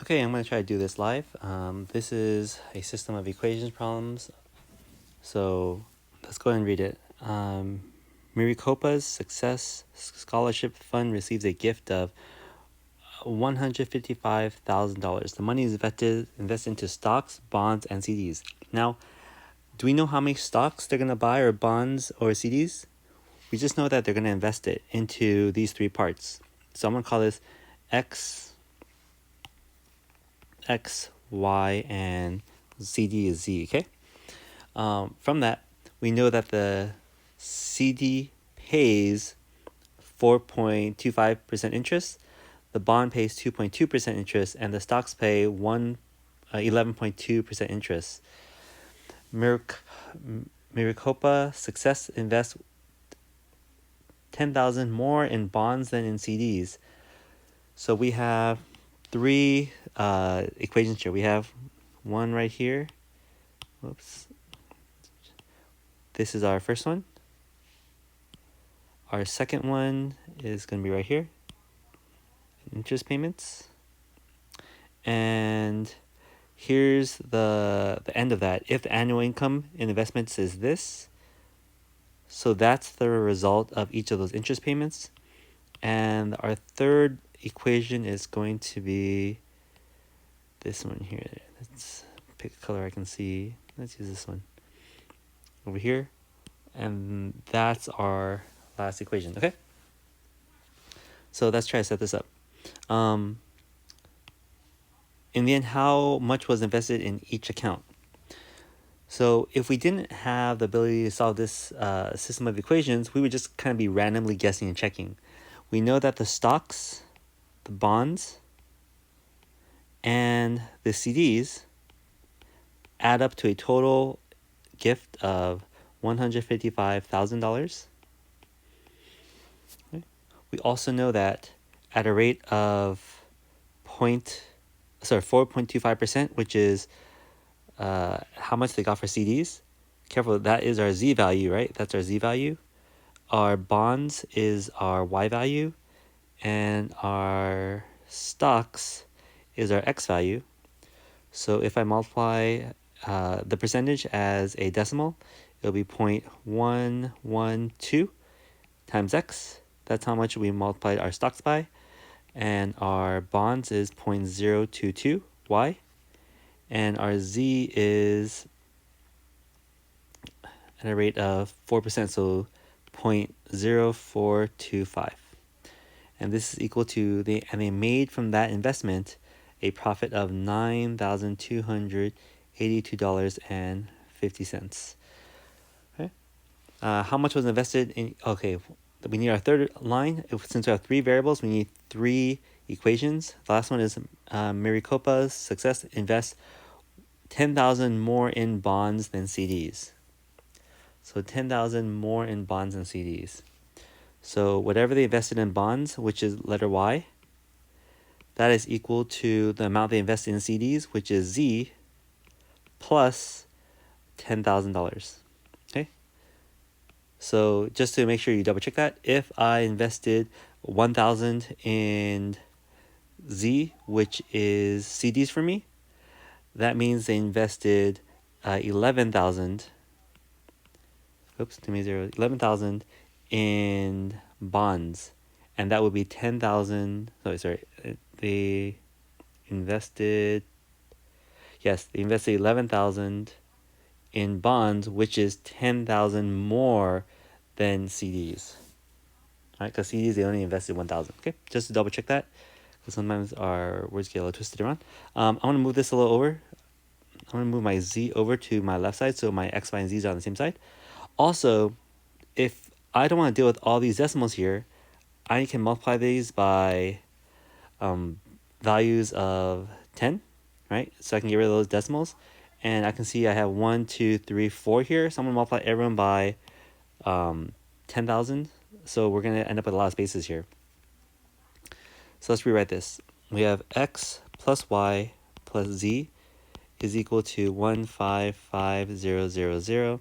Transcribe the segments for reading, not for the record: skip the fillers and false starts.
Okay, I'm going to try to do this live. This is a system of equations problems. So let's go ahead and read it. Maricopa's Success Scholarship Fund receives a gift of $155,000. The money is invested into stocks, bonds, and CDs. Now, do we know how many stocks they're going to buy, or bonds, or CDs? We just know that they're going to invest it into these three parts. So I'm going to call this X, Y, and CD is Z, okay? From that, we know that the CD pays 4.25% interest, the bond pays 2.2% interest, and the stocks pay 11.2% interest. Maricopa Success invests 10,000 more in bonds than in CDs. So we have three equations here. We have one right here. Whoops. This is our first one. Our second one is going to be right here. Interest payments. And here's the end of that. If the annual income in investments is this, so that's the result of each of those interest payments. And our third equation is going to be this one here. Let's pick a color I can see. Let's use this one over here. And that's our last equation, okay? So let's try to set this up. In the end, how much was invested in each account? So if we didn't have the ability to solve this system of equations, we would just kind of be randomly guessing and checking. We know that the stocks, the bonds, and the CDs add up to a total gift of $155,000. Okay. We also know that at a rate of 4.25%, which is how much they got for CDs. Careful, that is our Z value, right? That's our Z value. Our bonds is our Y value, and our stocks is our X value. So if I multiply the percentage as a decimal, it'll be 0.112 times X. That's how much we multiplied our stocks by. And our bonds is 0.022 Y. And our Z is at a rate of 4%, so 0.0425. And this is equal to and they made from that investment a profit of $9,282.50. Okay. How much was invested in? Okay, we need our third line. Since we have three variables, we need three equations. The last one is Maricopa's Success invests 10,000 more in bonds than CDs. So 10,000 more in bonds and CDs. So whatever they invested in bonds, which is letter Y, that is equal to the amount they invested in CDs, which is Z, plus $10,000. Okay. So just to make sure you double check that, if I invested 1,000 in Z, which is CDs for me, that means they invested 11,000. Oops, to me 11,000 in bonds, and that would be 10,000. They invested. Yes, they invested 11,000 in bonds, which is 10,000 more than CDs. All right, because CDs they only invested 1,000. Okay, just to double check that, because sometimes our words get a little twisted around. I'm gonna move this a little over. I'm gonna move my Z over to my left side, so my X, Y, and Z's are on the same side. Also, if I don't want to deal with all these decimals here, I can multiply these by values of 10, right? So I can get rid of those decimals. And I can see I have 1, 2, 3, 4 here. So I'm going to multiply everyone by 10,000. So we're going to end up with a lot of spaces here. So let's rewrite this. We have X plus Y plus Z is equal to 155,000.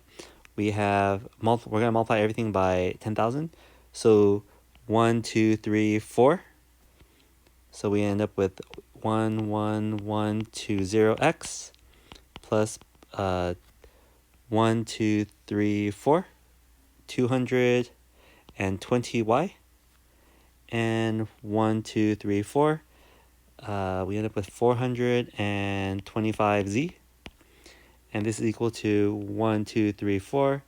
We have we're going to multiply everything by 10,000. So 1, 2, 3, 4. So we end up with 1120x plus 1, 2, 3, 4, 220y, and 1, 2, 3, 4. We end up with 425z, and this is equal to 1, 2, 3, 4,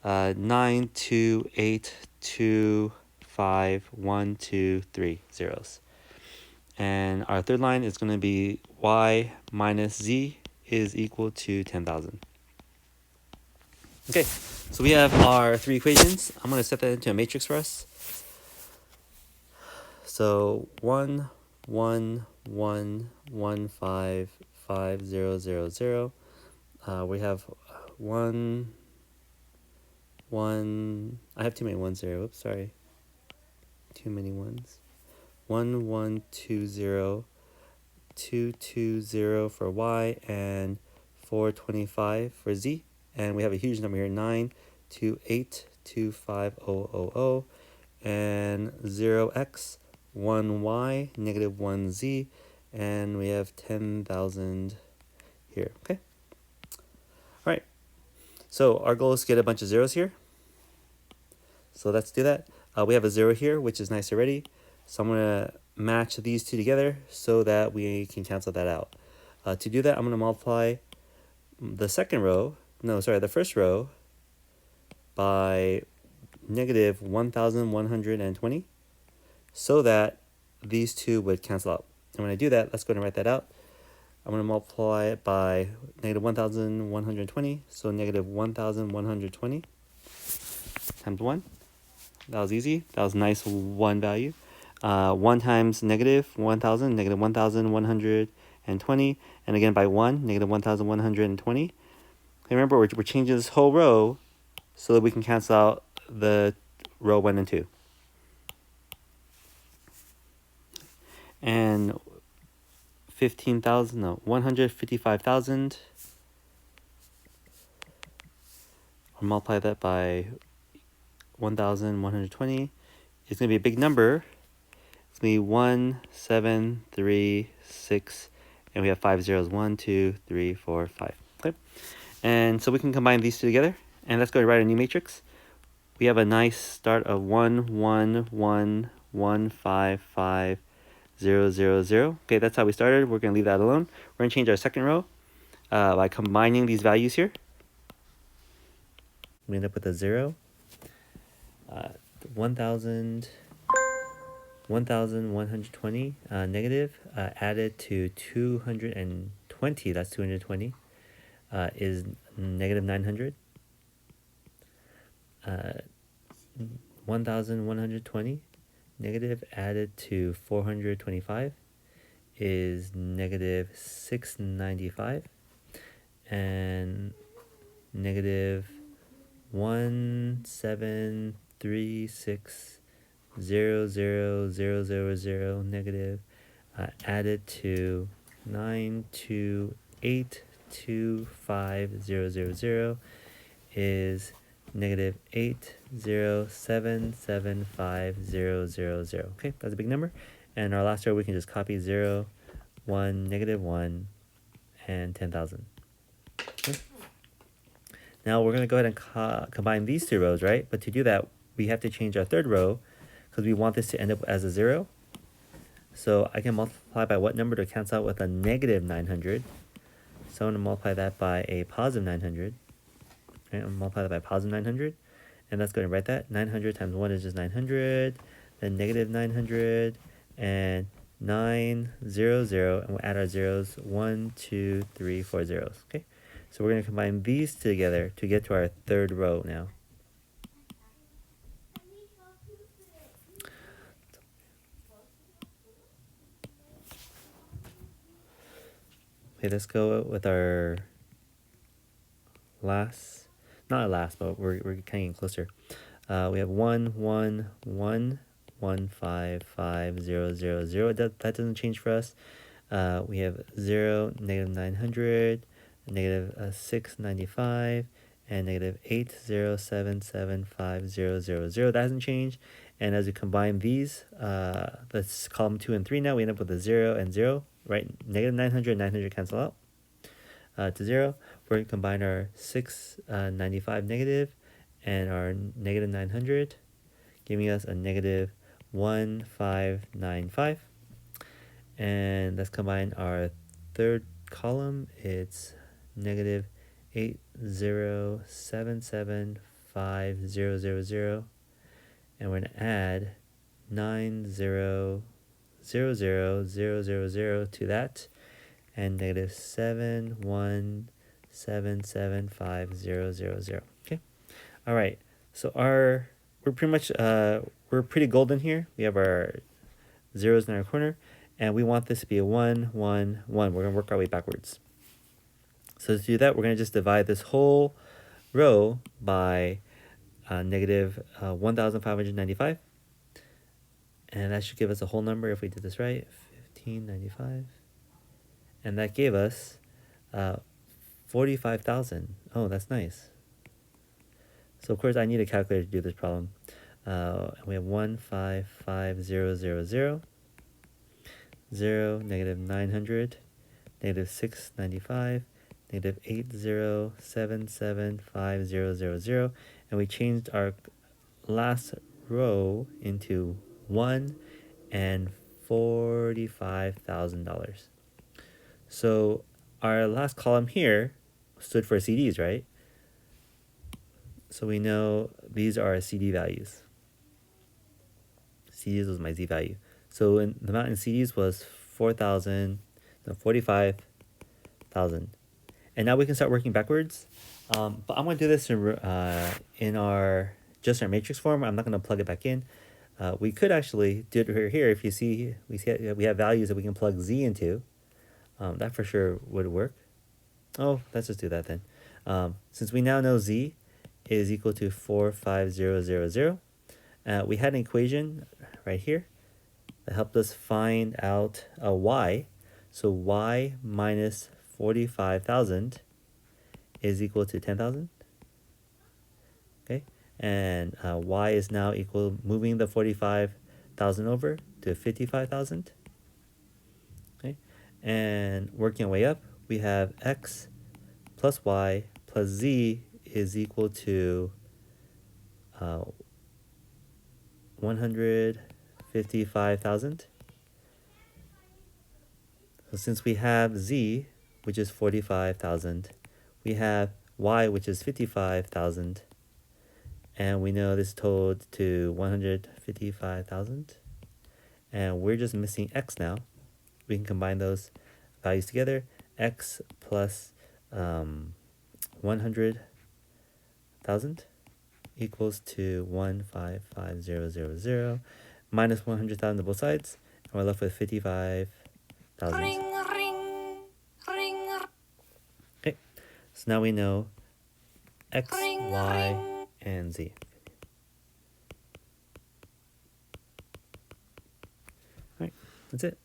9, 2, 8, 2, 5, 1, 2, 3 zeros. And our third line is going to be y minus z is equal to 10,000. Okay, so we have our three equations. I'm going to set that into a matrix for us. So 1, 1, 1, 1, 5, 5, 0, 0, 0. We have 1, 1. I have too many ones there. Whoops, sorry. Too many ones. 1, 1, 2, 0, 2, 2, 0 for y, and 425 for z. And we have a huge number here, 9, 2, 8, 2, 5, 0, 0, 0, and 0x, 1y, negative 1z, and we have 10,000 here. Okay. All right. So our goal is to get a bunch of zeros here. So let's do that. We have a 0 here, which is nice already. So I'm going to match these two together so that we can cancel that out. To do that, I'm going to multiply the first row by negative 1,120 so that these two would cancel out. And when I do that, let's go ahead and write that out. I'm going to multiply it by negative 1,120, so negative 1,120 times 1. That was easy. That was a nice 1 value. 1 times negative 1,000, negative 1,120, and again by 1, negative 1,120. Okay, remember, we're changing this whole row so that we can cancel out the row 1 and 2. And 155,000. I'll multiply that by 1,120. It's going to be a big number. It's going to be 1, 7, 3, 6, and we have 5 zeros. 1, 2, 3, 4, 5. Okay. And so we can combine these two together. And let's go and write a new matrix. We have a nice start of 1, 1, 1, 1, 5, 5, 0, 0, 0. Okay, that's how we started. We're going to leave that alone. We're going to change our second row by combining these values here. We end up with a 0. 1,120 negative added to 220, that's 220, is negative 900. 1,120 negative added to 425 is negative 695, and negative 1,736,0,0,0,0 negative added to 92825,000 is negative 80775,000. Okay, that's a big number. And our last row, we can just copy 0, 1, negative 1, and 10,000. Okay. Now we're going to go ahead and combine these two rows, right? But to do that, we have to change our third row because we want this to end up as a 0. So I can multiply by what number to cancel out with a negative 900? So I'm going to multiply that by a positive 900. Okay, I'm going to multiply that by positive 900. And that's going to write that. 900 times 1 is just 900. Then negative 900. And 900. And we'll add our zeros. 1, 2, 3, 4 zeros. Okay. So we're going to combine these together to get to our third row now. Okay, let's go with our last, not our last, but we're kind of getting closer. We have 1, 1, 1, 1, 5, 5, 0, 0, 0. That doesn't change for us. We have 0, negative 900, negative 695, and negative 80775,000. That hasn't changed. And as we combine these, let's column 2 and 3 now, we end up with a 0 and 0, right? Negative 900 and 900 cancel out to 0. We're going to combine our 695 negative and our negative 900, giving us a negative 1595. And let's combine our third column. It's negative 80775000, and we're going to add 9000000 to that, and negative 7177500. Okay, all right. So we're pretty much we're pretty golden here. We have our zeros in our corner, and we want this to be a 1 1 1. We're gonna work our way backwards. So to do that, we're gonna just divide this whole row by negative 1595, and that should give us a whole number if we did this right, 1595, and that gave us 45,000. Oh, that's nice. So of course I need a calculator to do this problem. We have 155000, 0, negative 900, negative 695, negative 80775000, and we changed our last row into 1 and $45,000. So our last column here stood for CDs, right? So we know these are our CD values. CDs was my Z value. So the amount in CDs was 45,000. And now we can start working backwards. But I'm going to do this in our matrix form. I'm not going to plug it back in. We could actually do it right here. If you see, we have values that we can plug Z into. That for sure would work. Oh, let's just do that then. Since we now know Z is equal to 45000, we had an equation right here that helped us find out y. So y minus 45,000 is equal to 10,000. Okay, and y is now equal, moving the 45,000 over to 55,000. Okay, and working our way up, we have x plus y plus z is equal to 155,000. So since we have z, which is 45,000, we have y, which is 55,000, and we know this totaled to 155,000, and we're just missing x now. We can combine those values together. X plus 100,000 equals to 155000 minus 100,000 to both sides, and we're left with 55,000. Ring, ring, ring. Okay, so now we know x, Ring, y, ring. and z. All right, that's it.